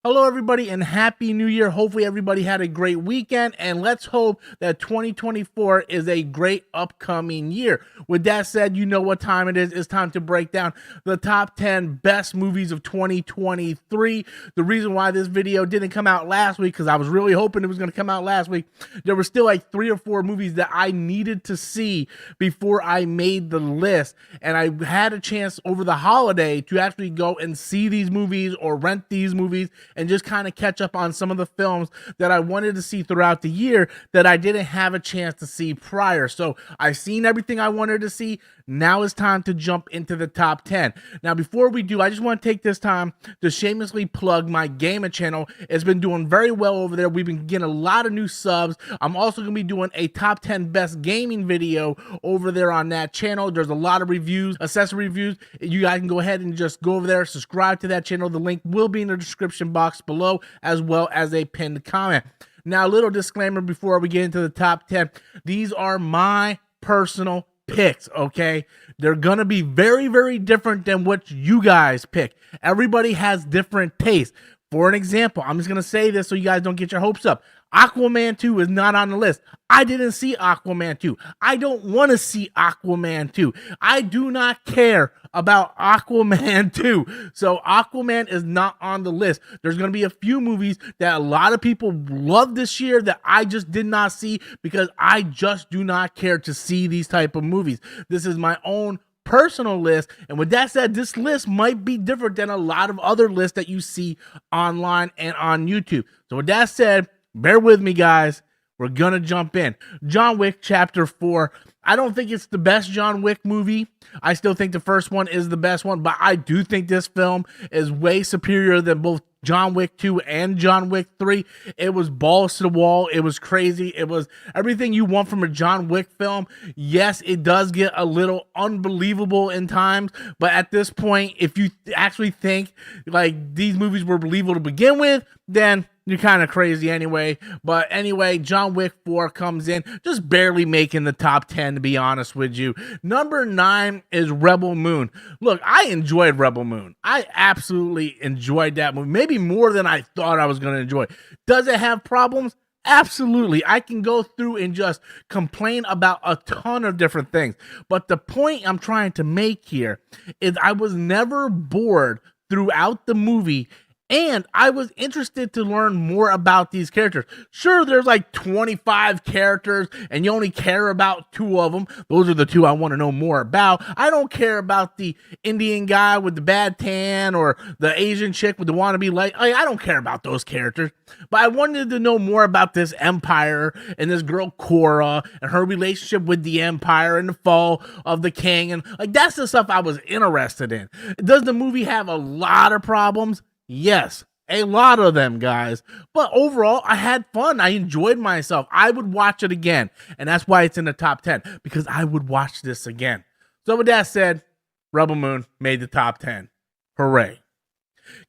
Hello, everybody, and Happy New Year. Hopefully, everybody had a great weekend, and let's hope that 2024 is a great upcoming year. With that said, you know what time it is. It's time to break down the top 10 best movies of 2023. The reason why this video didn't come out last week, because I was really hoping it was going to come out last week, there were still like 3 or 4 movies that I needed to see before I made the list, and I had a chance over the holiday to actually go and see these movies or rent these movies and just kind of catch up on some of the films that I wanted to see throughout the year that I didn't have a chance to see prior. So I've seen everything I wanted to see. Now it's time to jump into the top 10. Now, before we do, I just want to take this time to shamelessly plug my gaming channel. It's been doing very well over there. We've been getting a lot of new subs. I'm also going to be doing a top 10 best gaming video over there on that channel. There's a lot of reviews, accessory reviews. You guys can go ahead and just go over there, subscribe to that channel. The link will be in the description box below, as well as a pinned comment. Now, a little disclaimer before we get into the top 10. These are my personal picks, okay? They're gonna be very, very different than what you guys pick. Everybody has different tastes. For an example, I'm just gonna say this so you guys don't get your hopes up. Aquaman 2 is not on the list. I didn't see Aquaman 2. I don't want to see Aquaman 2. I do not care about Aquaman 2. So Aquaman is not on the list. There's going to be a few movies that a lot of people love this year that I just did not see because I just do not care to see these type of movies. This is my own personal list, and with that said, this list might be different than a lot of other lists that you see online and on YouTube. So with that said, bear with me, guys. We're gonna jump in. John Wick Chapter 4. I don't think it's the best John Wick movie. I still think the first one is the best one, but I do think this film is way superior than both John Wick 2 and John Wick 3. It was balls to the wall. It was crazy. It was everything you want from a John Wick film. Yes, it does get a little unbelievable in times, but at this point, if you actually think like these movies were believable to begin with, then you're kind of crazy anyway. But anyway, John Wick 4 comes in, just barely making the top 10, to be honest with you. Number 9 is Rebel Moon. Look, I enjoyed Rebel Moon. I absolutely enjoyed that movie, maybe more than I thought I was going to enjoy. Does it have problems? Absolutely. I can go through and just complain about a ton of different things. But the point I'm trying to make here is I was never bored throughout the movie, and I was interested to learn more about these characters. Sure, there's like 25 characters and you only care about 2 of them. Those are the 2 I want to know more about. I don't care about the Indian guy with the bad tan or the Asian chick with the wannabe light. I don't care about those characters. But I wanted to know more about this empire and this girl Cora and her relationship with the empire and the fall of the king. And like that's the stuff I was interested in. Does the movie have a lot of problems? Yes, a lot of them, guys. But overall, I had fun. I enjoyed myself. I would watch it again. And that's why it's in the top 10, because I would watch this again. So with that said, Rebel Moon made the top 10. Hooray.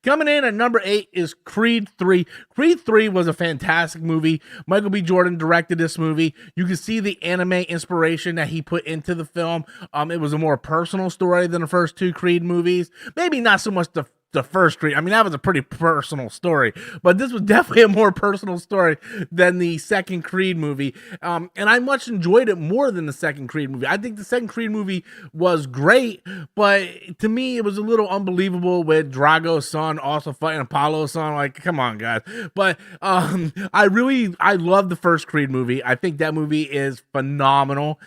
Coming in at number 8 is Creed 3. Creed 3 was a fantastic movie. Michael B. Jordan directed this movie. You can see the anime inspiration that he put into the film. It was a more personal story than the first 2 Creed movies. Maybe not so much the first Creed. I mean, that was a pretty personal story, but this was definitely a more personal story than the second Creed movie. And I much enjoyed it more than the second Creed movie. I think the second Creed movie was great, but to me, it was a little unbelievable with Drago's son also fighting Apollo's son. Like, come on, guys. But I love the first Creed movie. I think that movie is phenomenal.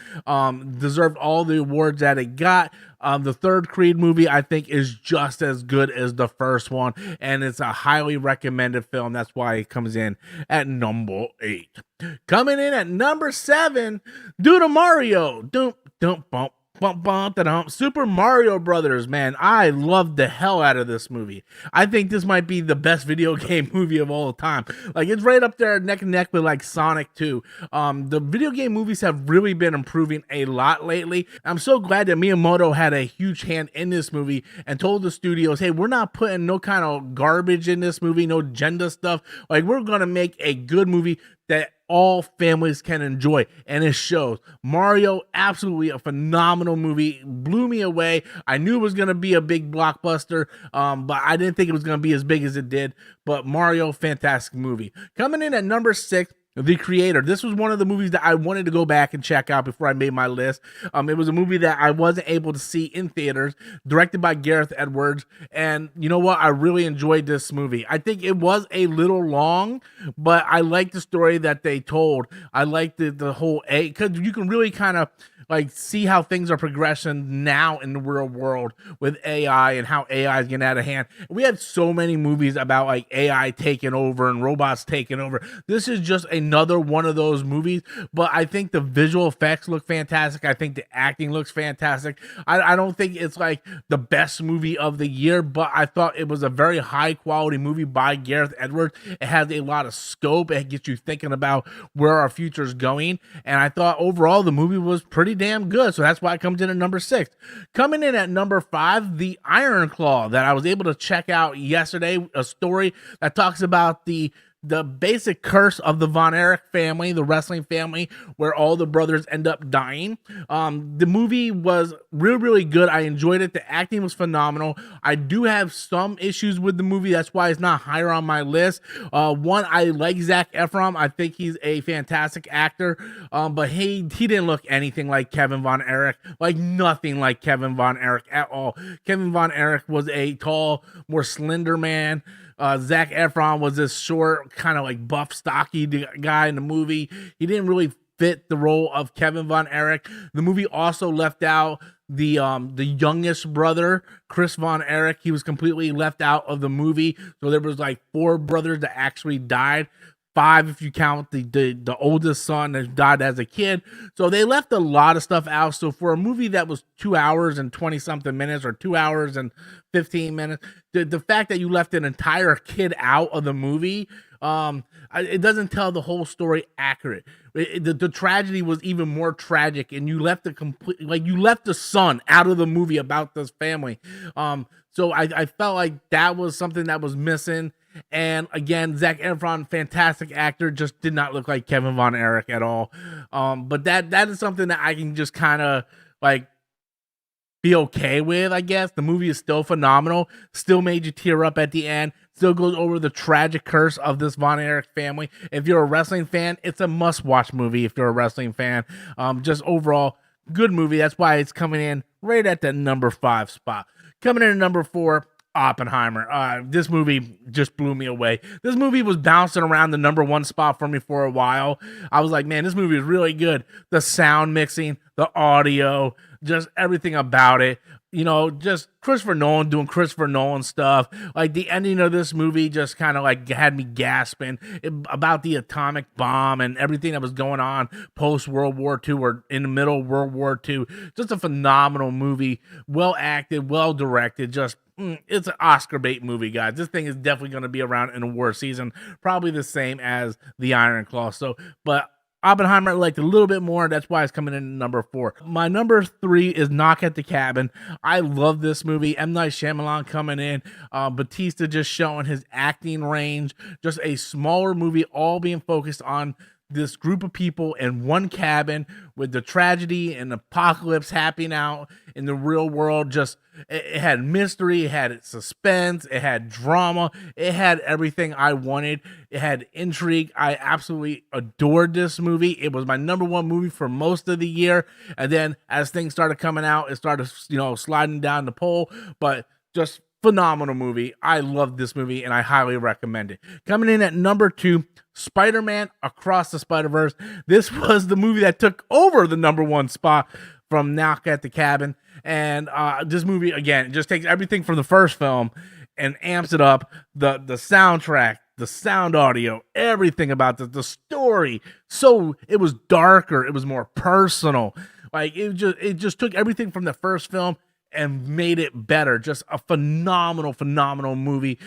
Deserved all the awards that it got. The third Creed movie, I think, is just as good as the first one, and it's a highly recommended film. That's why it comes in at number 8. Coming in at number 7, due to Mario. Super Mario Brothers, man. I loved the hell out of this movie. I think this might be the best video game movie of all time. Like, it's right up there neck and neck with like Sonic 2. The video game movies have really been improving a lot lately. I'm so glad that Miyamoto had a huge hand in this movie and told the studios, hey, we're not putting no kind of garbage in this movie, no agenda stuff. Like, we're gonna make a good movie that all families can enjoy, and it shows. Mario, absolutely a phenomenal movie, blew me away. I knew it was going to be a big blockbuster, but I didn't think it was going to be as big as it did. But Mario, fantastic movie. Coming in at number 6, The Creator. This was one of the movies that I wanted to go back and check out before I made my list. It was a movie that I wasn't able to see in theaters, directed by Gareth Edwards. And you know what? I really enjoyed this movie. I think it was a little long, but I liked the story that they told. I liked the whole because you can really kind of like see how things are progressing now in the real world with AI and how AI is getting out of hand. We had so many movies about like AI taking over and robots taking over. This is just another one of those movies, but I think the visual effects look fantastic. I think the acting looks fantastic. I don't think it's like the best movie of the year, but I thought it was a very high quality movie by Gareth Edwards. It has a lot of scope. It gets you thinking about where our future is going. And I thought overall the movie was pretty damn good. So that's why it comes in at number 6. Coming in at number 5, The Iron Claw, that I was able to check out yesterday, a story that talks about the basic curse of the Von Erich family, the wrestling family, where all the brothers end up dying. The movie was really, really good. I enjoyed it. The acting was phenomenal. I do have some issues with the movie. That's why it's not higher on my list. One, I like Zac Efron. I think he's a fantastic actor, but he didn't look anything like Kevin Von Erich, like nothing like Kevin Von Erich at all. Kevin Von Erich was a tall, more slender man. Zac Efron was this short, kind of like buff, stocky guy in the movie. He didn't really fit the role of Kevin Von Erich. The movie also left out the youngest brother, Chris Von Erich. He was completely left out of the movie. So there was like 4 brothers that actually died. 5 if you count the oldest son that died as a kid. So they left a lot of stuff out. So for a movie that was 2 hours and 20 something minutes, or 2 hours and 15 minutes, the fact that you left an entire kid out of the movie, it doesn't tell the whole story accurate. The tragedy was even more tragic, and you left the son out of the movie about this family. So I felt like that was something that was missing. And again, Zac Efron, fantastic actor, just did not look like Kevin Von Erich at all. But that is something that I can just kind of like be okay with, I guess. The movie is still phenomenal, still made you tear up at the end, still goes over the tragic curse of this Von Erich family. If you're a wrestling fan, it's a must-watch movie if you're a wrestling fan. Just overall, good movie. That's why it's coming in right at the number 5 spot. Coming in at number 4, Oppenheimer. This movie just blew me away. This movie was bouncing around the number 1 spot for me for a while. I was like, man, this movie is really good. The sound mixing, the audio, just everything about it. You know, just Christopher Nolan doing Christopher Nolan stuff. Like the ending of this movie just kind of like had me gasping about the atomic bomb and everything that was going on post World War II or in the middle of World War II. Just a phenomenal movie, well acted, well directed. Just it's an Oscar bait movie, guys. This thing is definitely going to be around in award season, probably the same as The Iron Claw. So, but Oppenheimer I liked a little bit more. That's why it's coming in at number 4. My number 3 is Knock at the Cabin. I love this movie. M. Night Shyamalan coming in. Batista just showing his acting range. Just a smaller movie, all being focused on this group of people in one cabin with the tragedy and apocalypse happening out in the real world. Just it had mystery, it had suspense, it had drama, it had everything I wanted. It had intrigue. I absolutely adored this movie. It was my number 1 movie for most of the year, and then as things started coming out, it started sliding down the pole. But just phenomenal movie. I love this movie and I highly recommend it. Coming in at number 2, Spider-Man Across the Spider-Verse. This was the movie that took over the number 1 spot from Knock at the Cabin. And this movie, again, just takes everything from the first film and amps it up. The soundtrack, the sound audio, everything about the story. So it was darker. It was more personal. Like it just took everything from the first film and made it better. Just a phenomenal movie.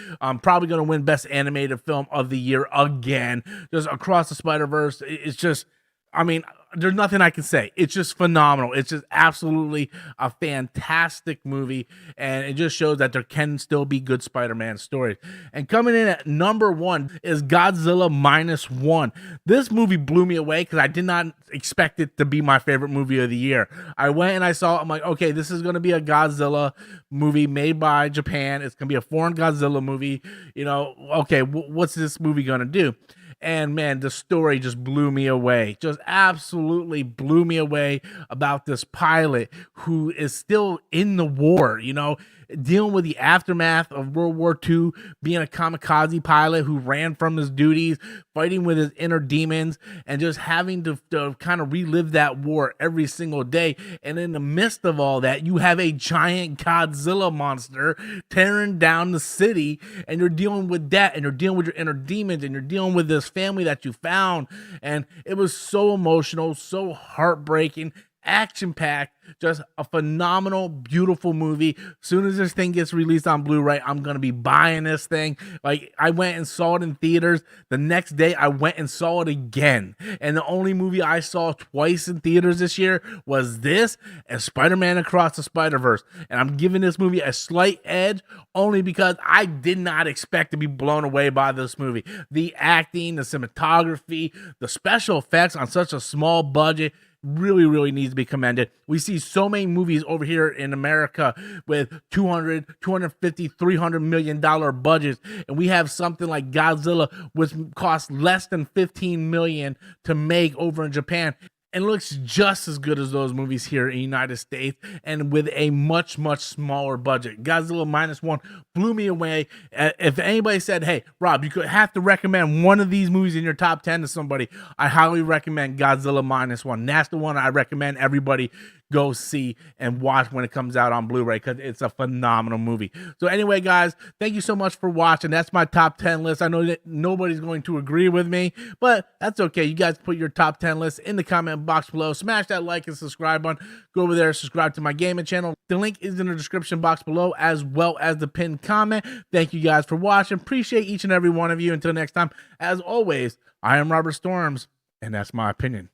Probably going to win Best Animated Film of the Year again. Just Across the Spider-Verse. It's just, I mean, there's nothing I can say. It's just phenomenal. It's just absolutely a fantastic movie, and it just shows that there can still be good Spider-Man stories. And coming in at number 1 is Godzilla Minus One. This movie blew me away because I did not expect it to be my favorite movie of the year. I went and I saw it. I'm like, okay, this is going to be a Godzilla movie made by Japan. It's going to be a foreign Godzilla movie. You know, okay, what's this movie going to do? And man, the story just blew me away. Just absolutely blew me away about this pilot who is still in the war, you know, dealing with the aftermath of World War II, being a kamikaze pilot who ran from his duties, fighting with his inner demons, and just having to kind of relive that war every single day. And in the midst of all that, you have a giant Godzilla monster tearing down the city, and you're dealing with that, and you're dealing with your inner demons, and you're dealing with this family that you found. And it was so emotional, so heartbreaking, action-packed, just a phenomenal, beautiful movie. Soon as this thing gets released on Blu-ray, I'm gonna be buying this thing. Like, I went and saw it in theaters. The next day I went and saw it again, and the only movie I saw twice in theaters this year was this and Spider-Man Across the Spider-Verse. And I'm giving this movie a slight edge only because I did not expect to be blown away by this movie. The acting, the cinematography, the special effects on such a small budget really needs to be commended. We see so many movies over here in America with 200, 250, 300 million dollar budgets, and we have something like Godzilla which costs less than 15 million to make over in Japan, and looks just as good as those movies here in the United States, and with a much smaller budget. Godzilla Minus One blew me away. If anybody said, hey, Rob, you could have to recommend one of these movies in your top 10 to somebody, I highly recommend Godzilla Minus One. That's the one I recommend everybody go see and watch when it comes out on Blu-ray, because it's a phenomenal movie. So anyway, guys, thank you so much for watching. That's my top 10 list. I know that nobody's going to agree with me, but that's okay. You guys put your top 10 lists in the comment box below. Smash that like and subscribe button. Go over there, subscribe to my gaming channel. The link is in the description box below, as well as the pinned comment. Thank you guys for watching. Appreciate each and every one of you. Until next time, as always, I am Robert Storms, and that's my opinion.